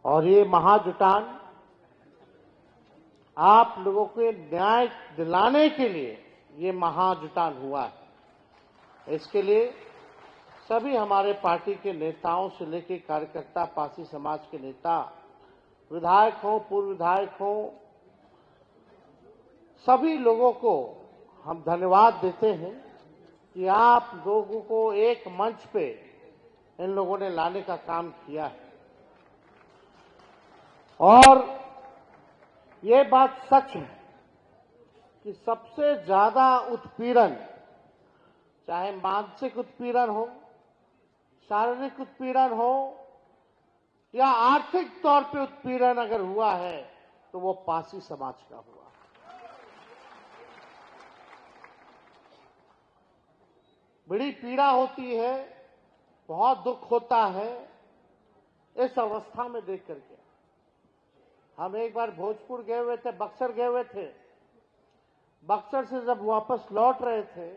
और ये महाजुटान आप लोगों को न्याय दिलाने के लिए ये महाजुटान हुआ है। इसके लिए सभी हमारे पार्टी के नेताओं से लेकर कार्यकर्ता, पासी समाज के नेता, विधायक हो, पूर्व विधायक हो, सभी लोगों को हम धन्यवाद देते हैं कि आप लोगों को एक मंच पे इन लोगों ने लाने का काम किया है। और ये बात सच है कि सबसे ज्यादा उत्पीड़न, चाहे मानसिक उत्पीड़न हो, शारीरिक उत्पीड़न हो या आर्थिक तौर पे उत्पीड़न अगर हुआ है तो वो पासी समाज का हुआ। बड़ी पीड़ा होती है, बहुत दुख होता है इस अवस्था में देख करके। हम एक बार भोजपुर गए हुए थे, बक्सर गए हुए थे। बक्सर से जब वापस लौट रहे थे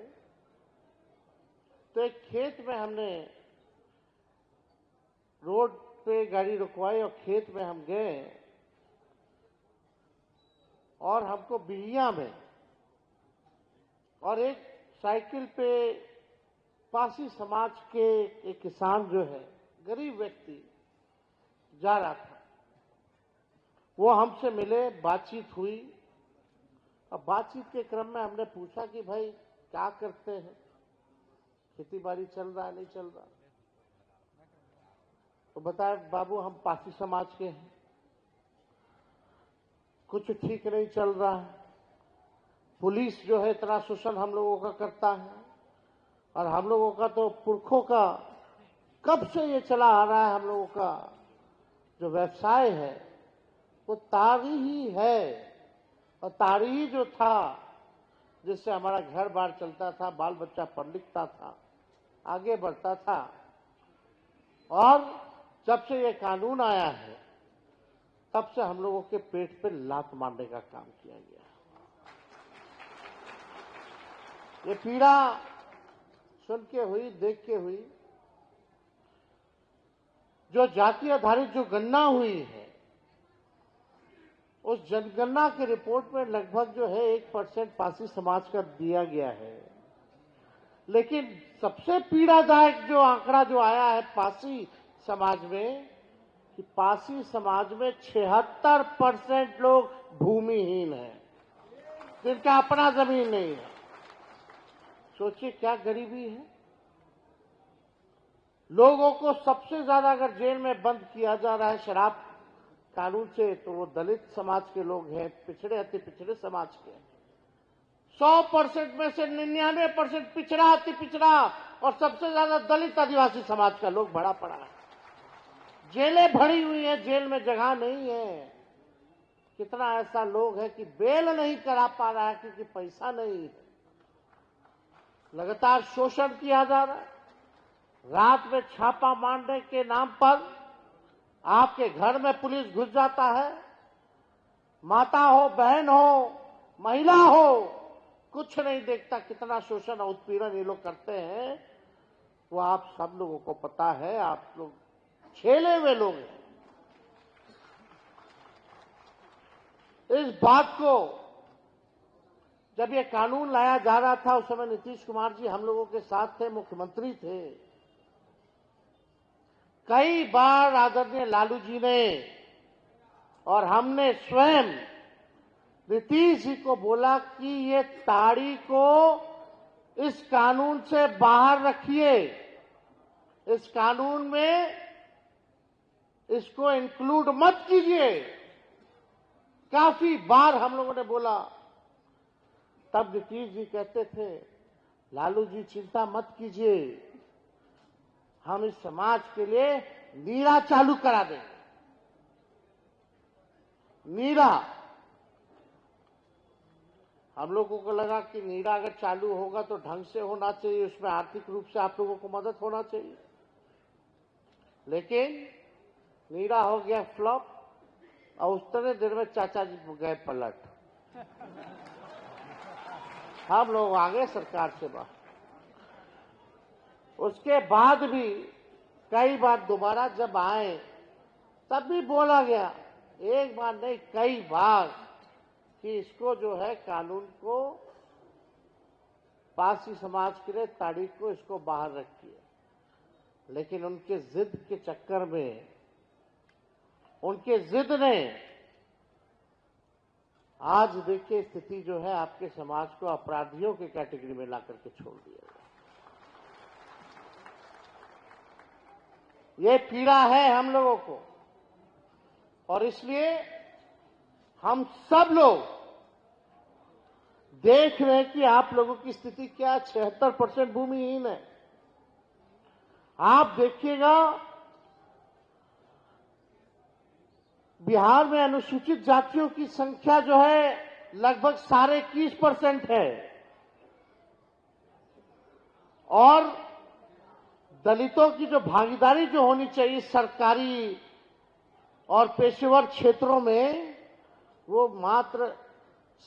तो एक खेत में हमने रोड पे गाड़ी रुकवाई और खेत में हम गए और हमको बिहिया में और एक साइकिल पे पासी समाज के एक किसान जो है, गरीब व्यक्ति जा रहा था, वो हमसे मिले, बातचीत हुई। और बातचीत के क्रम में हमने पूछा कि भाई क्या करते हैं, खेती बाड़ी चल रहा है नहीं चल रहा? तो बताया बाबू हम पासी समाज के हैं, कुछ ठीक नहीं चल रहा है, पुलिस जो है इतना शोषण हम लोगों का करता है और हम लोगों का तो पुरखों का कब से ये चला आ रहा है, हम लोगों का जो व्यवसाय है वो तारी ही है। और तारी ही जो था जिससे हमारा घर बार चलता था, बाल बच्चा पढ़ लिखता था, आगे बढ़ता था। और जब से ये कानून आया है तब से हम लोगों के पेट पे लात मारने का काम किया गया। ये पीड़ा सुन के हुई, देख के हुई। जो जाति आधारित जो गणना हुई है उस जनगणना की रिपोर्ट में लगभग जो है 1% पासी समाज का दिया गया है। लेकिन सबसे पीड़ादायक जो आंकड़ा जो आया है पासी समाज में कि पासी समाज में 76% लोग भूमिहीन हैं, जिनका अपना जमीन नहीं है। सोचिए क्या गरीबी है। लोगों को सबसे ज्यादा अगर जेल में बंद किया जा रहा है शराब कानून से तो वो दलित समाज के लोग हैं, पिछड़े अति पिछड़े समाज के। 100% में से 99% पिछड़ा अति पिछड़ा और सबसे ज्यादा दलित आदिवासी समाज का लोग भरा पड़ा है। जेलें भरी हुई हैं, जेल में जगह नहीं है। कितना ऐसा लोग है कि बेल नहीं करा पा रहा है क्योंकि पैसा नहीं है। लगातार शोषण किया जा रहा है। रात में छापा मारने के नाम पर आपके घर में पुलिस घुस जाता है। माता हो, बहन हो, महिला हो, कुछ नहीं देखता। कितना शोषण और उत्पीड़न ये लोग करते हैं वो आप सब लोगों को पता है। आप लोग छेले हुए लोग हैं। इस बात को जब ये कानून लाया जा रहा था उस समय नीतीश कुमार जी हम लोगों के साथ थे, मुख्यमंत्री थे। कई बार आदरणीय लालू जी ने और हमने स्वयं नीतीश जी को बोला कि ये ताड़ी को इस कानून से बाहर रखिए, इस कानून में इसको इंक्लूड मत कीजिए। काफी बार हम लोगों ने बोला। तब नीतीश जी कहते थे लालू जी चिंता मत कीजिए, हम इस समाज के लिए नीरा चालू करा देंगे। नीरा, हम लोगों को लगा कि नीरा अगर चालू होगा तो ढंग से होना चाहिए, उसमें आर्थिक रूप से आप लोगों को मदद होना चाहिए। लेकिन नीरा हो गया फ्लॉप और उतने देर में चाचा जी गए पलट। हम लोग आगे सरकार से बाहर। उसके बाद भी कई बार दोबारा जब आए तब भी बोला गया, एक बार नहीं कई बार, कि इसको जो है कानून को पारसी समाज के लिए तारीख को इसको बाहर रखिए। लेकिन उनके जिद के चक्कर में, उनके जिद ने आज देखिए स्थिति जो है आपके समाज को अपराधियों की कैटेगरी में ला करके छोड़ दिया गया। ये पीड़ा है हम लोगों को, और इसलिए हम सब लोग देख रहे हैं कि आप लोगों की स्थिति क्या, 76% भूमिहीन है। आप देखिएगा बिहार में अनुसूचित जातियों की संख्या जो है लगभग 21.5% है, और दलितों की जो भागीदारी जो होनी चाहिए सरकारी और पेशेवर क्षेत्रों में, वो मात्र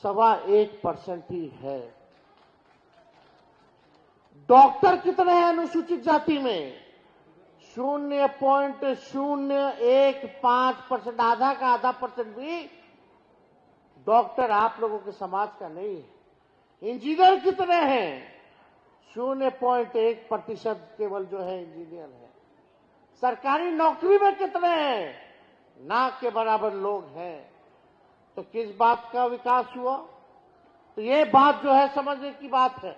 1.25% ही है। डॉक्टर कितने हैं अनुसूचित जाति में? 0.015%, आधा का आधा परसेंट भी डॉक्टर आप लोगों के समाज का नहीं है। इंजीनियर कितने हैं? 0.1% केवल जो है इंजीनियर है। सरकारी नौकरी में कितने हैं? ना के बराबर लोग हैं। तो किस बात का विकास हुआ? तो ये बात जो है समझने की बात है,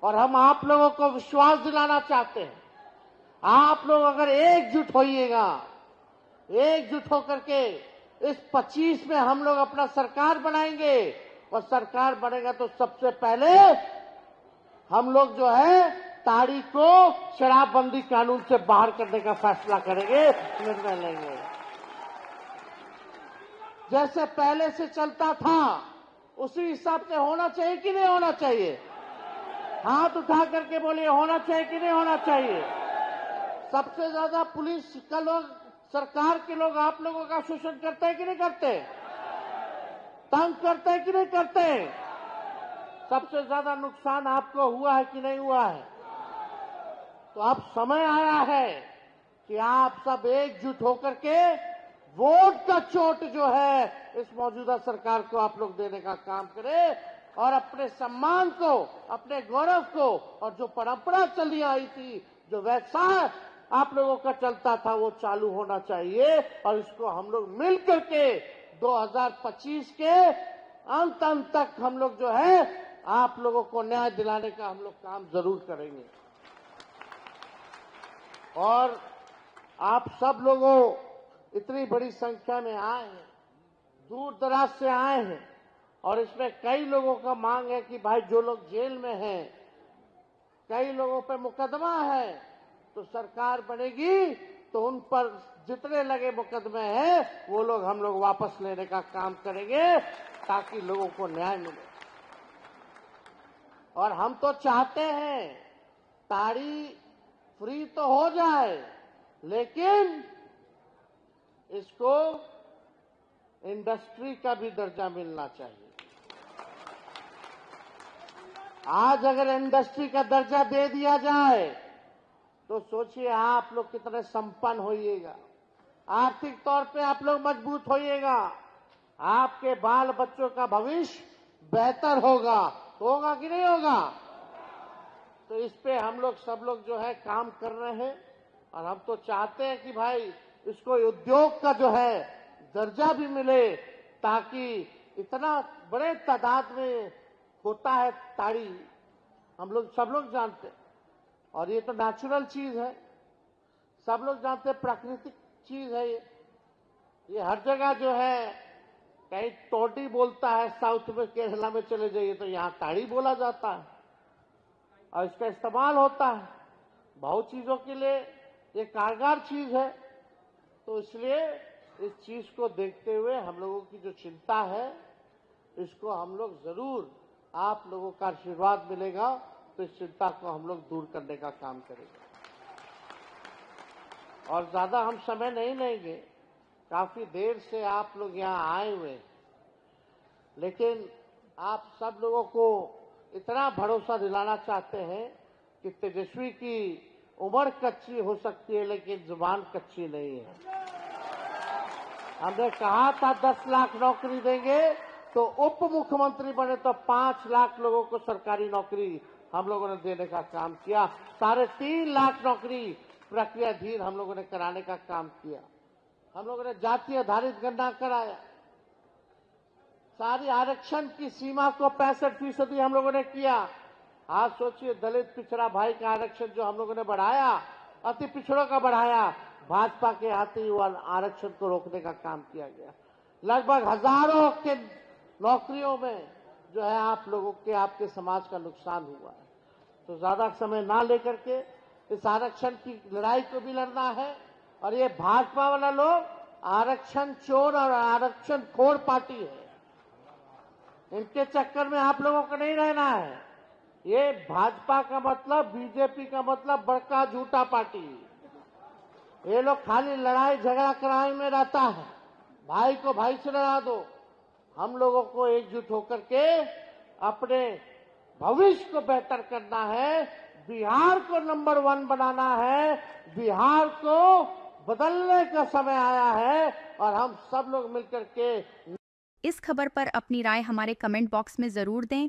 और हम आप लोगों को विश्वास दिलाना चाहते हैं। आप लोग अगर एकजुट होइएगा, एकजुट होकर के इस 25 में हम लोग अपना सरकार बनाएंगे, और सरकार बनेगा तो सबसे पहले हम लोग जो है ताड़ी को शराबबंदी कानून से बाहर करने का फैसला करेंगे, निर्णय लेंगे। जैसे पहले से चलता था उसी हिसाब से होना चाहिए कि नहीं होना चाहिए? हाथ उठा करके बोलिए, होना चाहिए कि नहीं होना चाहिए? सबसे ज्यादा पुलिस का लोग, सरकार के लोग आप लोगों का शोषण करते हैं कि नहीं करते? तंग करते हैं कि नहीं करते? सबसे ज्यादा नुकसान आपको हुआ है कि नहीं हुआ है? तो अब समय आया है कि आप सब एकजुट होकर के वोट का चोट जो है इस मौजूदा सरकार को आप लोग देने का काम करें, और अपने सम्मान को, अपने गौरव को, और जो परंपरा चली आई थी, जो वैसा आप लोगों का चलता था, वो चालू होना चाहिए। और इसको हम लोग मिल करके 2025 के अंत तक हम लोग जो है आप लोगों को न्याय दिलाने का हम लोग काम जरूर करेंगे। और आप सब लोगों इतनी बड़ी संख्या में आए हैं, दूर दराज से आए हैं, और इसमें कई लोगों का मांग है कि भाई जो लोग जेल में हैं, कई लोगों पे मुकदमा है, तो सरकार बनेगी तो उन पर जितने लगे मुकदमे हैं वो लोग हम लोग वापस लेने का काम करेंगे, ताकि लोगों को न्याय मिले। और हम तो चाहते हैं ताड़ी फ्री तो हो जाए, लेकिन इसको इंडस्ट्री का भी दर्जा मिलना चाहिए। आज अगर इंडस्ट्री का दर्जा दे दिया जाए तो सोचिए आप लोग कितने संपन्न होइएगा, आर्थिक तौर पे आप लोग मजबूत होइएगा, आपके बाल बच्चों का भविष्य बेहतर होगा। होगा कि नहीं होगा? तो इस पे हम लोग सब लोग जो है काम कर रहे हैं, और हम तो चाहते हैं कि भाई इसको उद्योग का जो है दर्जा भी मिले, ताकि इतना बड़े तादाद में होता है ताड़ी, हम लोग सब लोग जानते हैं, और ये तो नेचुरल चीज है, सब लोग जानते हैं, प्राकृतिक चीज है ये हर जगह जो है, कहीं टोटी बोलता है, साउथ में केरला में चले जाइए तो यहाँ ताड़ी बोला जाता है, और इसका इस्तेमाल होता है बहुत चीजों के लिए, ये कारगर चीज है। तो इसलिए इस चीज को देखते हुए हम लोगों की जो चिंता है, इसको हम लोग जरूर, आप लोगों का आशीर्वाद मिलेगा तो इस चिंता को हम लोग दूर करने का काम करेंगे। और ज्यादा हम समय नहीं लेंगे, काफी देर से आप लोग यहाँ आए हुए हैं, लेकिन आप सब लोगों को इतना भरोसा दिलाना चाहते हैं कि तेजस्वी की उम्र कच्ची हो सकती है, लेकिन जुबान कच्ची नहीं है। हमने कहा था 10 लाख नौकरी देंगे, तो उप मुख्यमंत्री बने तो 5 लाख लोगों को सरकारी नौकरी हम लोगों ने देने का काम किया। 3.5 लाख नौकरी प्रक्रियाधीन हम लोगों ने कराने का काम किया। हम लोगों ने जाति आधारित गणना कराया। सारी आरक्षण की सीमा को 65% हम लोगों ने किया। आज सोचिए, दलित पिछड़ा भाई का आरक्षण जो हम लोगों ने बढ़ाया, अति पिछड़ों का बढ़ाया, भाजपा के आते ही आरक्षण को रोकने का काम किया गया। लगभग हजारों के नौकरियों में जो है आप लोगों के, आपके समाज का नुकसान हुआ है। तो ज्यादा समय ना लेकर के इस आरक्षण की लड़ाई को भी लड़ना है। और ये भाजपा वाला लोग आरक्षण चोर और आरक्षण खोर पार्टी है। इनके चक्कर में आप लोगों को नहीं रहना है। ये भाजपा का मतलब, बीजेपी का मतलब बड़का झूठा पार्टी। ये लोग खाली लड़ाई झगड़ा कराने में रहता है। भाई को भाई से लड़ा दो। हम लोगों को एकजुट होकर के अपने भविष्य को बेहतर करना है। बिहार को नंबर 1 बनाना है। बिहार को बदलने का समय आया है और हम सब लोग मिलकर के इस खबर पर अपनी राय हमारे कमेंट बॉक्स में जरूर दें।